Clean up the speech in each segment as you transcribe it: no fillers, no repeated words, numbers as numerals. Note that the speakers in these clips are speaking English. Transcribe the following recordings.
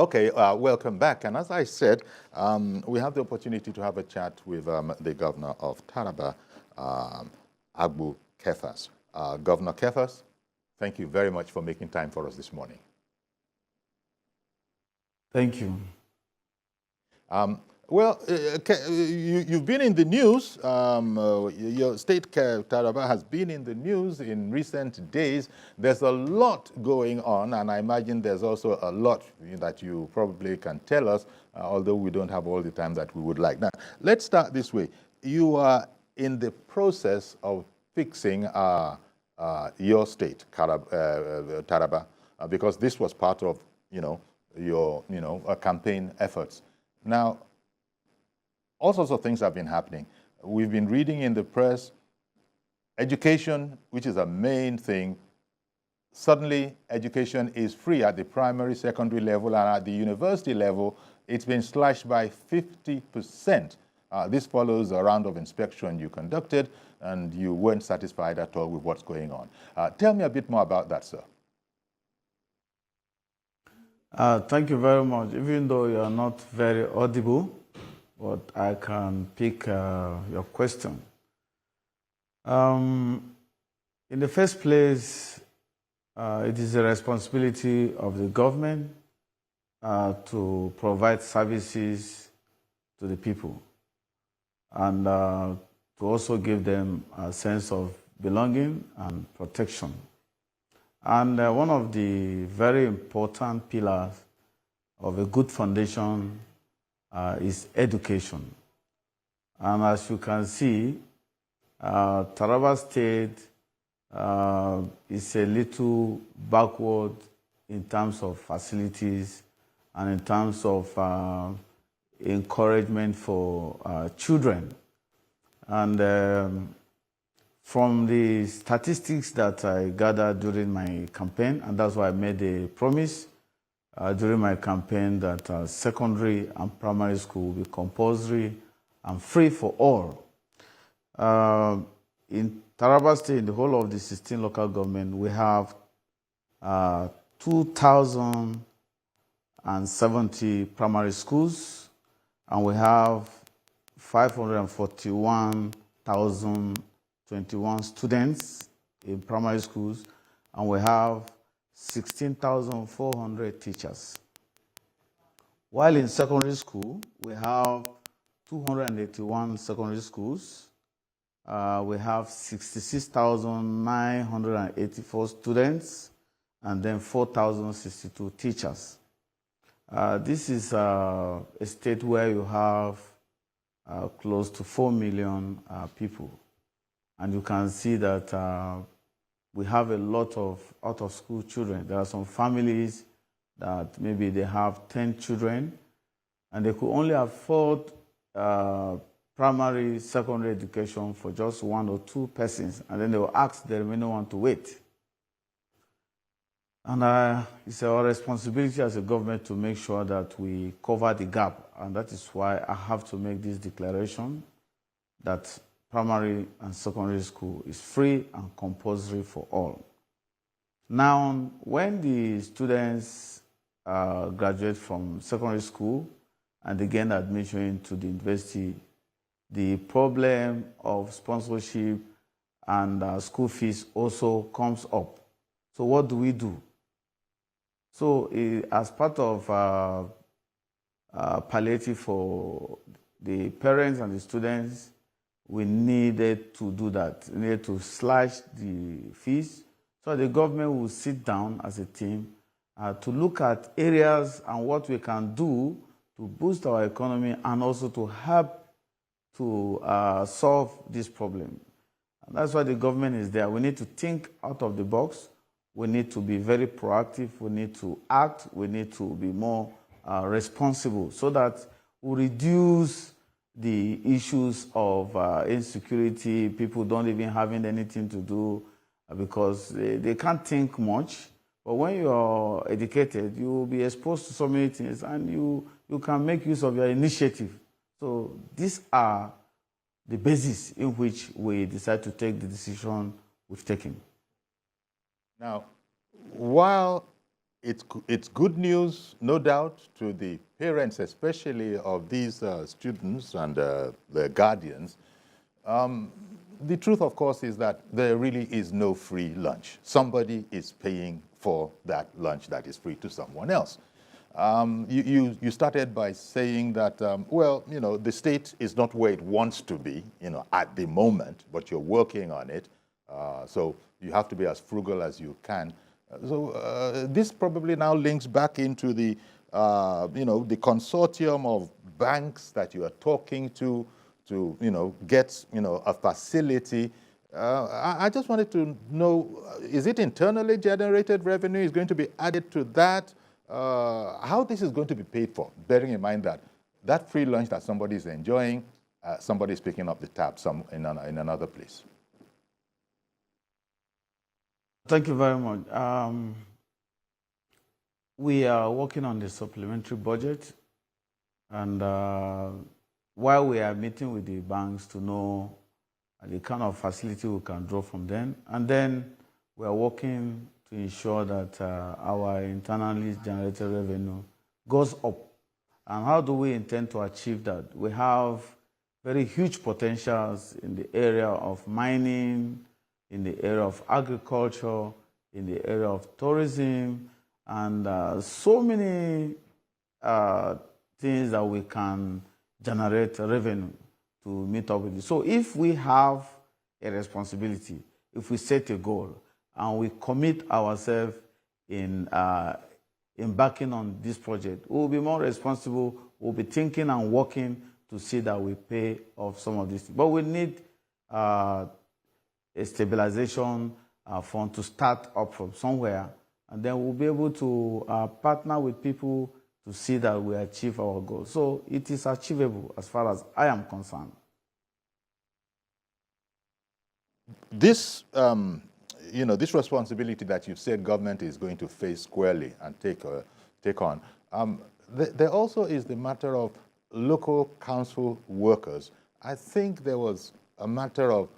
Okay, welcome back. And as I said, we have the opportunity to have a chat with the governor of Taraba, Agbua Kefas. Governor Kefas, thank you very much for making time for us this morning. Thank you. Well, you've been in the news. Your state, Taraba, has been in the news in recent days. There's a lot going on, and I imagine there's also a lot that you probably can tell us, although we don't have all the time that we would like. Now, let's start this way. You are in the process of fixing your state, Taraba, because this was part of, your, campaign efforts. Now, all sorts of things have been happening. We've been reading in the press, education, which is a main thing. Suddenly, education is free at the primary, secondary level, and at the university level, it's been slashed by 50%. This follows a round of inspection you conducted, and you weren't satisfied at all with what's going on. Tell me a bit more about that, sir. Thank you very much. Even though you are not very audible, but I can pick your question. In the first place, it is the responsibility of the government to provide services to the people and to also give them a sense of belonging and protection. And one of the very important pillars of a good foundation is education. And as you can see, Taraba State is a little backward in terms of facilities and in terms of encouragement for children. And from the statistics that I gathered during my campaign, and that's why I made a promise during my campaign that secondary and primary school will be compulsory and free for all. In Taraba State, in the whole of the 16 local government, we have 2,070 primary schools, and we have 541,021 students in primary schools, and we have 16,400 teachers. While in secondary school, we have 281 secondary schools. We have 66,984 students, and then 4,062 teachers. This is a state where you have close to 4 million people. And you can see that we have a lot of out-of-school children. There are some families that maybe they have 10 children, and they could only afford primary, secondary education for just 1 or 2 persons, and then they will ask the remaining one to wait. And it's our responsibility as a government to make sure that we cover the gap, and that is why I have to make this declaration that primary and secondary school is free and compulsory for all. Now, when the students graduate from secondary school and they gain admission into the university, the problem of sponsorship and school fees also comes up. So what do we do? So as part of palliative for the parents and the students, we needed to do that. We needed to slash the fees. So the government will sit down as a team to look at areas and what we can do to boost our economy and also to help to solve this problem. And that's why the government is there. We need to think out of the box. We need to be very proactive. We need to act. We need to be more responsible so that we reduce the issues of insecurity, people don't even having anything to do because they can't think much. But when you are educated, you will be exposed to so many things and you can make use of your initiative. So these are the basis in which we decide to take the decision we've taken. Now, while it's good news, no doubt, to the parents, especially of these students and their guardians. The truth, of course, is that there really is no free lunch. Somebody is paying for that lunch that is free to someone else. You started by saying that, well, you know, the state is not where it wants to be, you know, at the moment, but you're working on it. So you have to be as frugal as you can. This probably now links back into the, you know, the consortium of banks that you are talking to, you know, get, you know, a facility. I just wanted to know, is it internally generated revenue is going to be added to that? How this is going to be paid for, bearing in mind that that free lunch that somebody is enjoying, somebody is picking up the tab in another place. Thank you very much. We are working on the supplementary budget, and while we are meeting with the banks to know the kind of facility we can draw from them, and then we are working to ensure that our internally generated revenue goes up. And how do we intend to achieve that? We have very huge potentials in the area of mining, in the area of agriculture, in the area of tourism, and so many things that we can generate revenue to meet up with it. So if we have a responsibility, if we set a goal, and we commit ourselves in embarking on this project, we will be more responsible, we'll be thinking and working to see that we pay off some of this. But we need a stabilization fund to start up from somewhere, and then we'll be able to partner with people to see that we achieve our goals. So it is achievable as far as I am concerned. This, you know, this responsibility that you said government is going to face squarely and take on, there also is the matter of local council workers. I think there was a matter of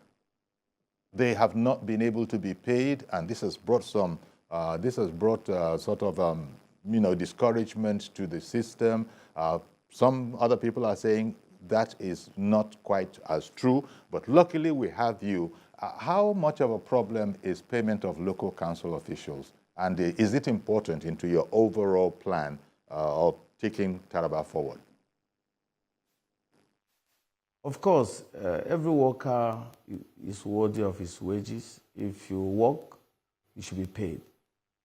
they have not been able to be paid, and this has brought some, sort of, you know, discouragement to the system. Some other people are saying that is not quite as true, but luckily we have you. How much of a problem is payment of local council officials? And is it important into your overall plan of taking Taraba forward? Of course, every worker is worthy of his wages. If you work, you should be paid.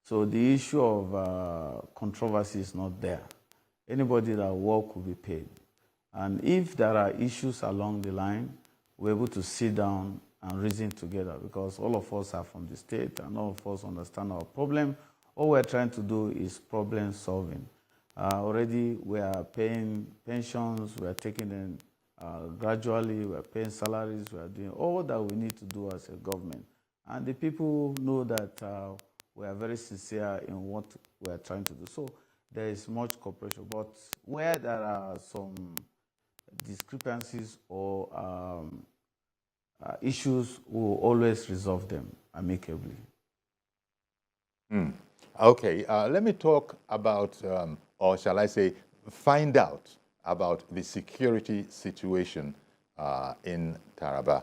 So the issue of controversy is not there. Anybody that works will be paid. And if there are issues along the line, we're able to sit down and reason together, because all of us are from the state and all of us understand our problem. All we're trying to do is problem solving. Already we are paying pensions, we are taking them gradually, we are paying salaries, we are doing all that we need to do as a government. And the people know that we are very sincere in what we are trying to do. So there is much cooperation. But where there are some discrepancies or issues, we will always resolve them amicably. Okay, let me talk about, or shall I say, find out about the security situation in Taraba,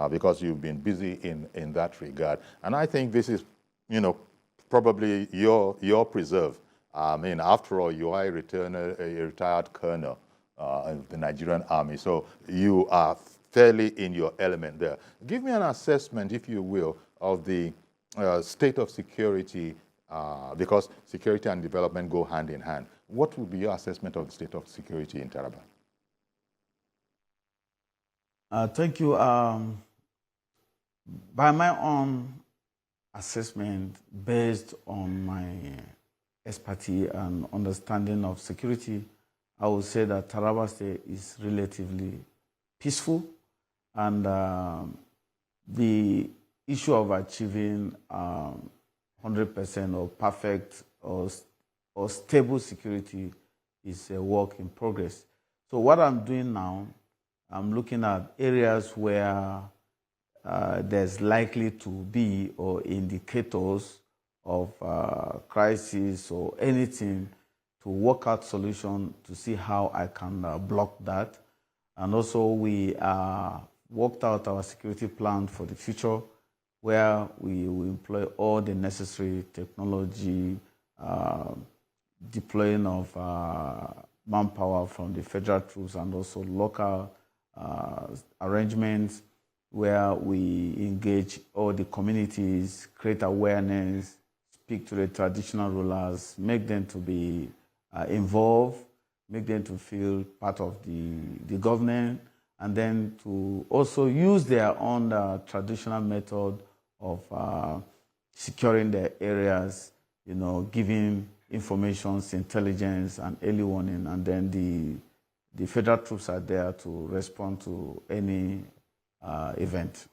because you've been busy in that regard. And I think this is, you know, probably your preserve. I mean, after all, you are a retired colonel of the Nigerian Army, so you are fairly in your element there. Give me an assessment, if you will, of the state of security, because security and development go hand in hand. What would be your assessment of the state of security in Taraba? Thank you. By my own assessment, based on my expertise and understanding of security, I would say that Taraba State is relatively peaceful, and the issue of achieving 100% or perfect or stable security is a work in progress. So what I'm doing now, I'm looking at areas where there's likely to be or indicators of crisis or anything, to work out solution to see how I can block that. And also we worked out our security plan for the future, where we will employ all the necessary technology, deploying of manpower from the federal troops and also local arrangements, where we engage all the communities, create awareness, speak to the traditional rulers, make them to be involved, make them to feel part of the government, and then to also use their own traditional method of securing their areas, giving information, intelligence, and early warning, and then the federal troops are there to respond to any event.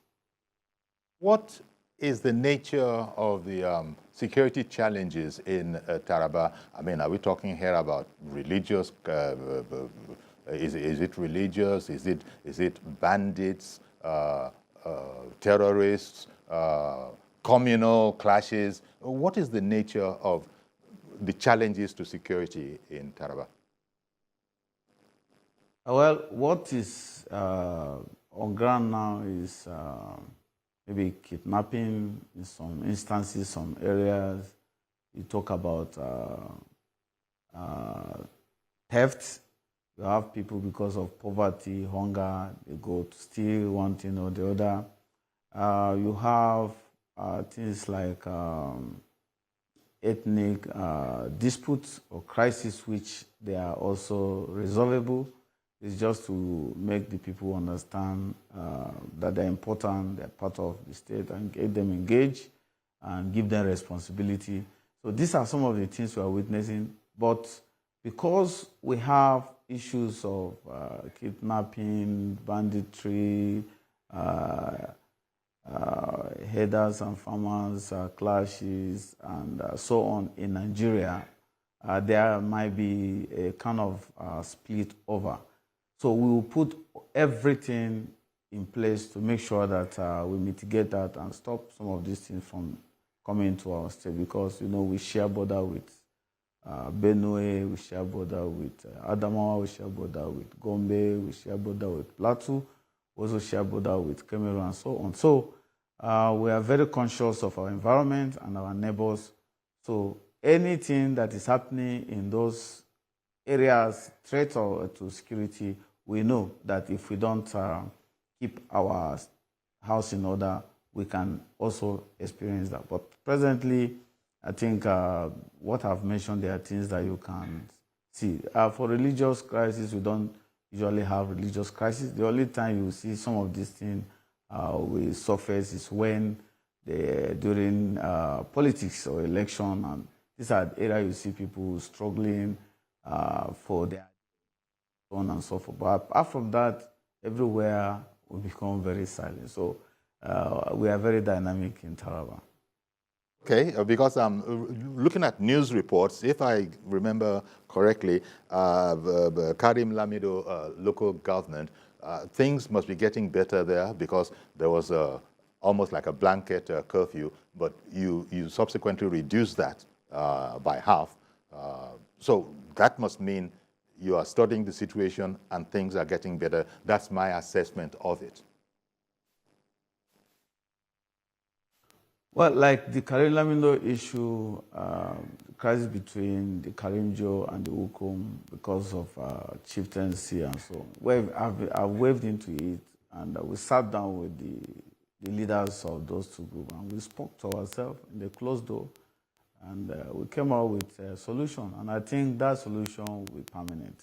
What is the nature of the security challenges in Taraba? I mean, are we talking here about religious? Is it religious? Is it bandits, terrorists, communal clashes? What is the nature of the challenges to security in Taraba? Well, what is on ground now is maybe kidnapping in some instances, some areas. You talk about theft. You have people, because of poverty, hunger, they go to steal one thing or the other. You have things like ethnic disputes or crises, which they are also resolvable. It's just to make the people understand that they're important, they're part of the state, and get them engaged and give them responsibility. So these are some of the things we are witnessing. But because we have issues of kidnapping, banditry, herders and farmers clashes, and so on in Nigeria, there might be a kind of split over. So we will put everything in place to make sure that we mitigate that and stop some of these things from coming to our state, because we share border with Benue, we share border with Adamawa, we share border with Gombe, we share border with Plateau, also share border with Cameroon, and so on. So we are very conscious of our environment and our neighbors. So anything that is happening in those areas, threat to security, we know that if we don't keep our house in order, we can also experience that. But presently, I think what I've mentioned, there are things that you can see. For religious crisis, we don't usually have religious crisis. The only time you see some of these things will surface is when during politics or election, and these are the areas you see people struggling for their on and so forth. But apart from that, everywhere we become very silent. So we are very dynamic in Taraba. Okay, because I'm looking at news reports, if I remember correctly, Karim Lamido local government, things must be getting better there, because there was almost like a blanket curfew, but you subsequently reduced that by half. So that must mean you are studying the situation and things are getting better. That's my assessment of it. Well, like the Karim Lamido issue, crisis between the Karimjo and the Ukum because of chieftaincy and so on. I've waved into it, and we sat down with the leaders of those two groups, and we spoke to ourselves in the closed door, and we came out with a solution. And I think that solution will be permanent.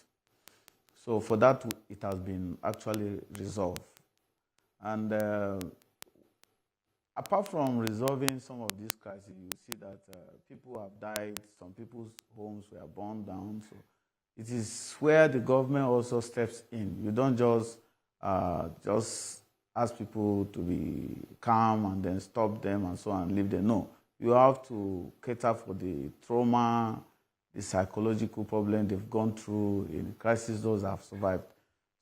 So for that, it has been actually resolved. And apart from resolving some of these crises, you see that people have died, some people's homes were burned down. So it is where the government also steps in. You don't just ask people to be calm and then stop them and so on and leave them. No, you have to cater for the trauma, the psychological problem they've gone through in crisis, those have survived.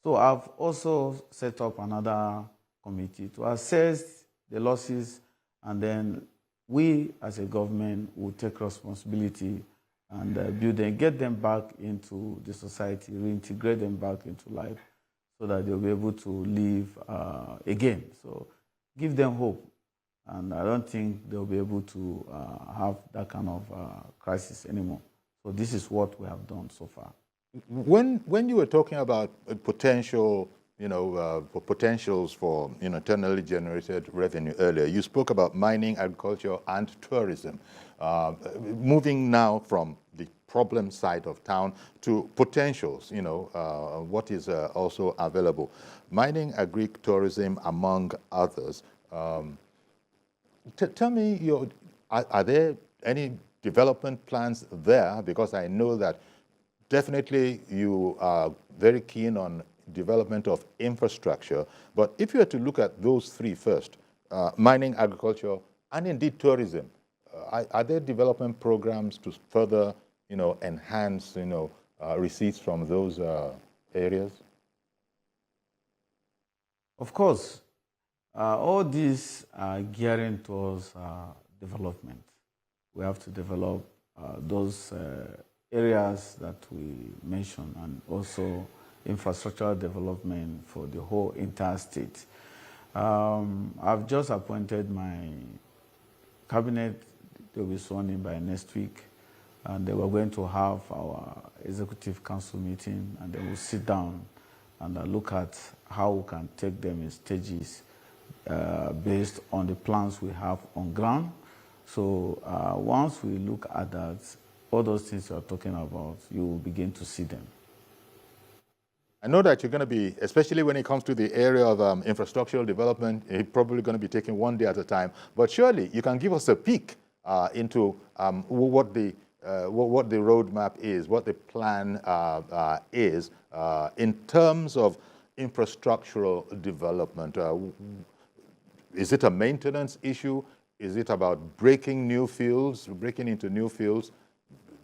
So I've also set up another committee to assess the losses and then we as a government will take responsibility and build them, get them back into the society, reintegrate them back into life so that they'll be able to live again. So give them hope. And I don't think they'll be able to have that kind of crisis anymore. So this is what we have done so far. When you were talking about potential, potentials for internally generated revenue earlier, you spoke about mining, agriculture, and tourism. Moving now from the problem side of town to potentials, what is also available. Mining, tourism, among others. Tell me, are there any development plans there? Because I know that definitely you are very keen on development of infrastructure. But if you were to look at those three first, mining, agriculture, and indeed tourism, are there development programs to further, enhance, receipts from those areas? Of course. All these are gearing towards development. We have to develop those areas that we mentioned and also infrastructural development for the whole entire state. I've just appointed my cabinet. They'll be sworn in by next week. And we're going to have our executive council meeting, and then we'll sit down and look at how we can take them in stages based on the plans we have on ground. So once we look at that, all those things you're talking about, you will begin to see them. I know that you're going to be, especially when it comes to the area of infrastructural development, you're probably going to be taking one day at a time. But surely you can give us a peek into what the roadmap is, what the plan is in terms of infrastructural development. Is it a maintenance issue? Is it about breaking into new fields?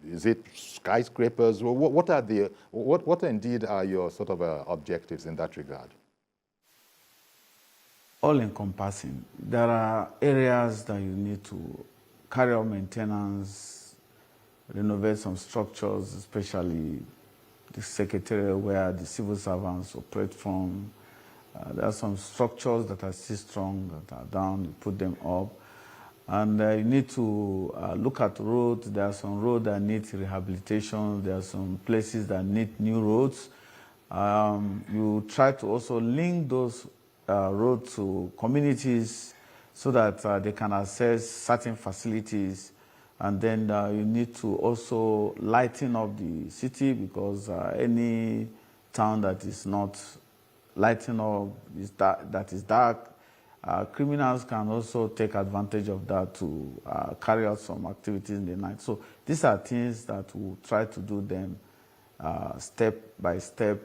Is it skyscrapers? What indeed are your sort of objectives in that regard? All encompassing. There are areas that you need to carry out maintenance, renovate some structures, especially the secretariat where the civil servants operate from. There are some structures that are still strong, that are down, you put them up. And you need to look at roads. There are some roads that need rehabilitation. There are some places that need new roads. You try to also link those roads to communities so that they can access certain facilities. And then you need to also lighten up the city, because any town that is not lighting up, that is dark, criminals can also take advantage of that to carry out some activities in the night. So these are things that we'll try to do them step by step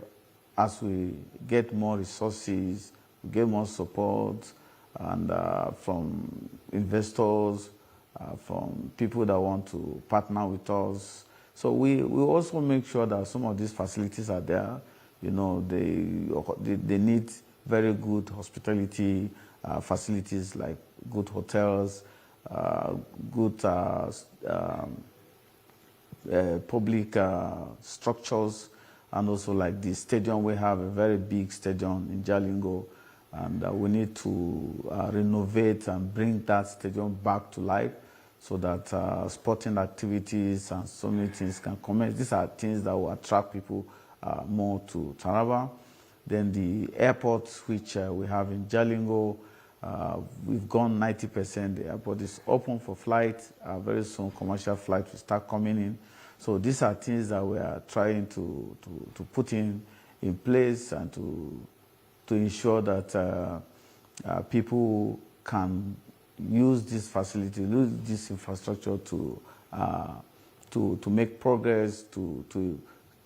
as we get more resources, we get more support, and from investors, from people that want to partner with us. So we also make sure that some of these facilities are there. They need very good hospitality facilities, like good hotels, good public structures, and also like the stadium. We have a very big stadium in Jalingo, and we need to renovate and bring that stadium back to life so that sporting activities and so many things can commence. These are things that will attract people more to Taraba. Then the airport, which we have in Jalingo, we've gone 90%. The airport is open for flight. Very soon, commercial flights will start coming in. So these are things that we are trying to put in place and to ensure that people can use this facility, use this infrastructure to make progress, to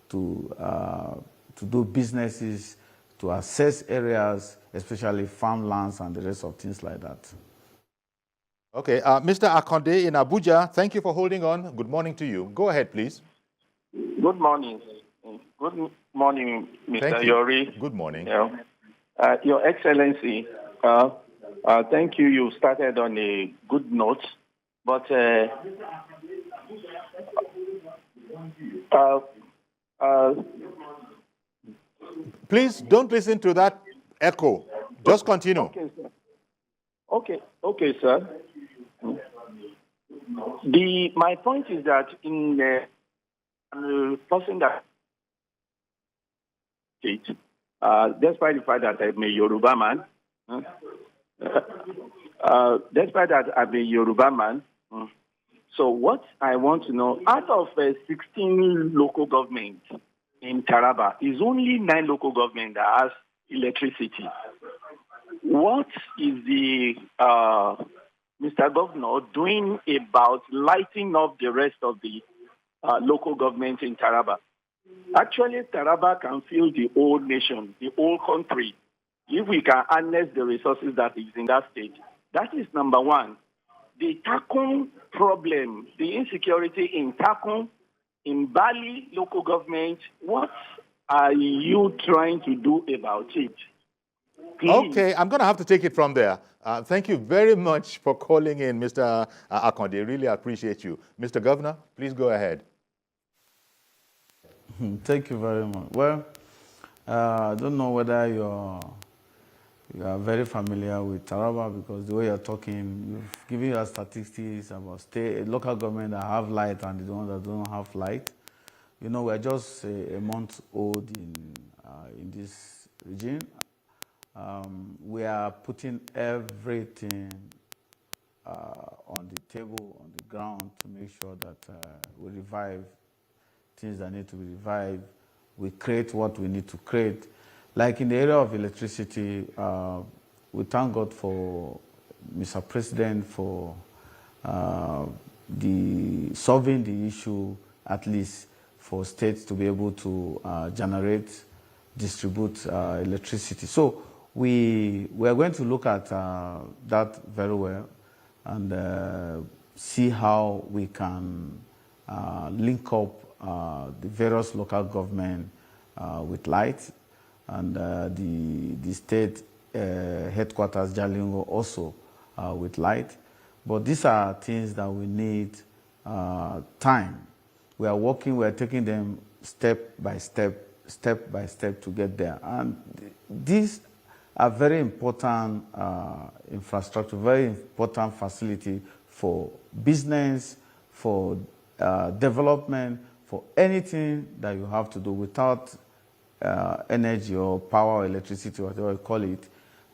do businesses, to assess areas, especially farmlands and the rest of things like that. Okay, Mr. Akonde in Abuja, thank you for holding on. Good morning to you. Go ahead, please. Good morning. Good morning, Mr. Yori. Good morning. Your Excellency, thank you. You started on a good note. But Please don't listen to that echo. Just continue. Okay, sir. Okay, sir. My point is that in the person that state, despite the fact that I'm a Yoruba man, so what I want to know, out of 16 local governments in Taraba, is only 9 local governments that has electricity. What is the Mr. Governor doing about lighting up the rest of the local governments in Taraba? Actually, Taraba can fuel the whole nation, the whole country, if we can harness the resources that is in that state. That is number one. The Takun problem, the insecurity in Takun, in Bali local government, what are you trying to do about it? Please. Okay, I'm going to have to take it from there. Thank you very much for calling in, Mr. Akonde. Really appreciate you. Mr. Governor, please go ahead. Thank you very much. Well, I don't know whether you are very familiar with Taraba, because the way you're talking, you've given us statistics about local government that have light and the ones that don't have light. You know, we're just a month old in this region. We are putting everything on the table, on the ground, to make sure that we revive things that need to be revived. We create what we need to create. Like in the area of electricity, we thank God for Mr. President for solving the issue, at least for states to be able to generate, distribute electricity. So we are going to look at that very well and see how we can link up the various local government with light, and the state headquarters, Jalingo, also with light. But these are things that we need time. We are working, we are taking them step by step to get there. And these are very important infrastructure, very important facility for business, for development, for anything that you have to do. Without energy or power or electricity, whatever you call it,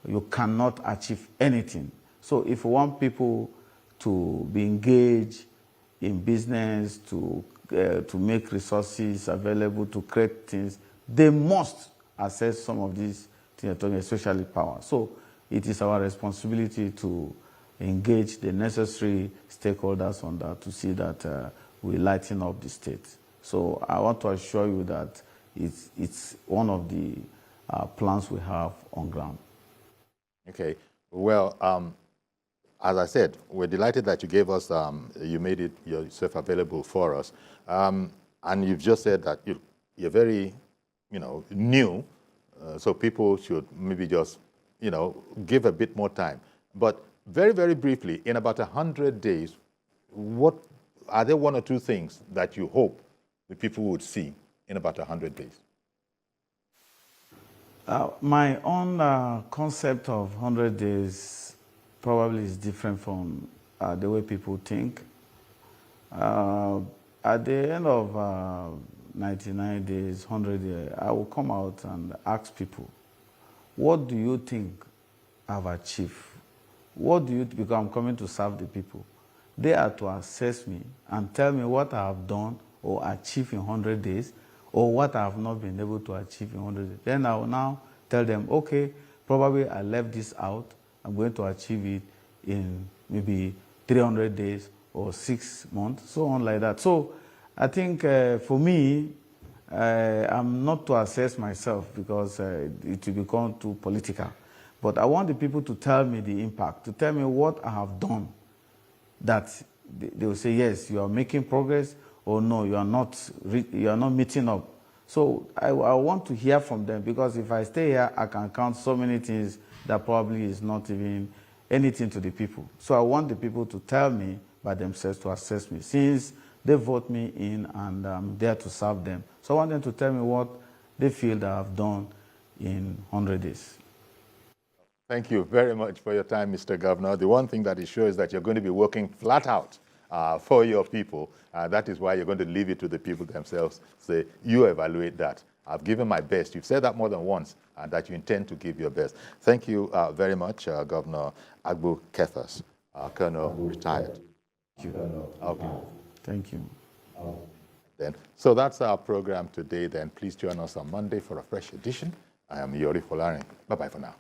you cannot achieve anything. So if you want people to be engaged in business, to make resources available, to create things, they must access some of these things, especially power. So it is our responsibility to engage the necessary stakeholders on that to see that we lighten up the state. So I want to assure you that it's one of the plans we have on ground. Okay. Well, as I said, we're delighted that you gave us, you made it yourself available for us. And you've just said that you're very, new, so people should maybe just, give a bit more time. But very, very briefly, in about 100 days, what are there one or two things that you hope the people would see in about 100 days? My own concept of 100 days probably is different from the way people think. At the end of 99 days, 100 days, I will come out and ask people, what do you think I've achieved? What do you, because I'm coming to serve the people. They are to assess me and tell me what I have done or achieved in 100 days, or what I have not been able to achieve in 100 days. Then I will now tell them, okay, probably I left this out. I'm going to achieve it in maybe 300 days or 6 months, so on like that. So I think for me, I'm not to assess myself because it will become too political. But I want the people to tell me the impact, to tell me what I have done, that they will say, yes, you are making progress, or no, you are not meeting up. So I want to hear from them, because if I stay here, I can count so many things that probably is not even anything to the people. So I want the people to tell me by themselves to assess me, since they vote me in and I'm there to serve them. So I want them to tell me what they feel that I've done in 100 days. Thank you very much for your time, Mr. Governor. The one thing that is sure is that you're going to be working flat out for your people. That is why you're going to leave it to the people themselves. Say, you evaluate that. I've given my best. You've said that more than once, and that you intend to give your best. Thank you very much, Governor Agbua Kefas, Colonel retired. Thank you. Okay. Thank you. So that's our program today. Then please join us on Monday for a fresh edition. I am Yori Folarin. Bye-bye for now.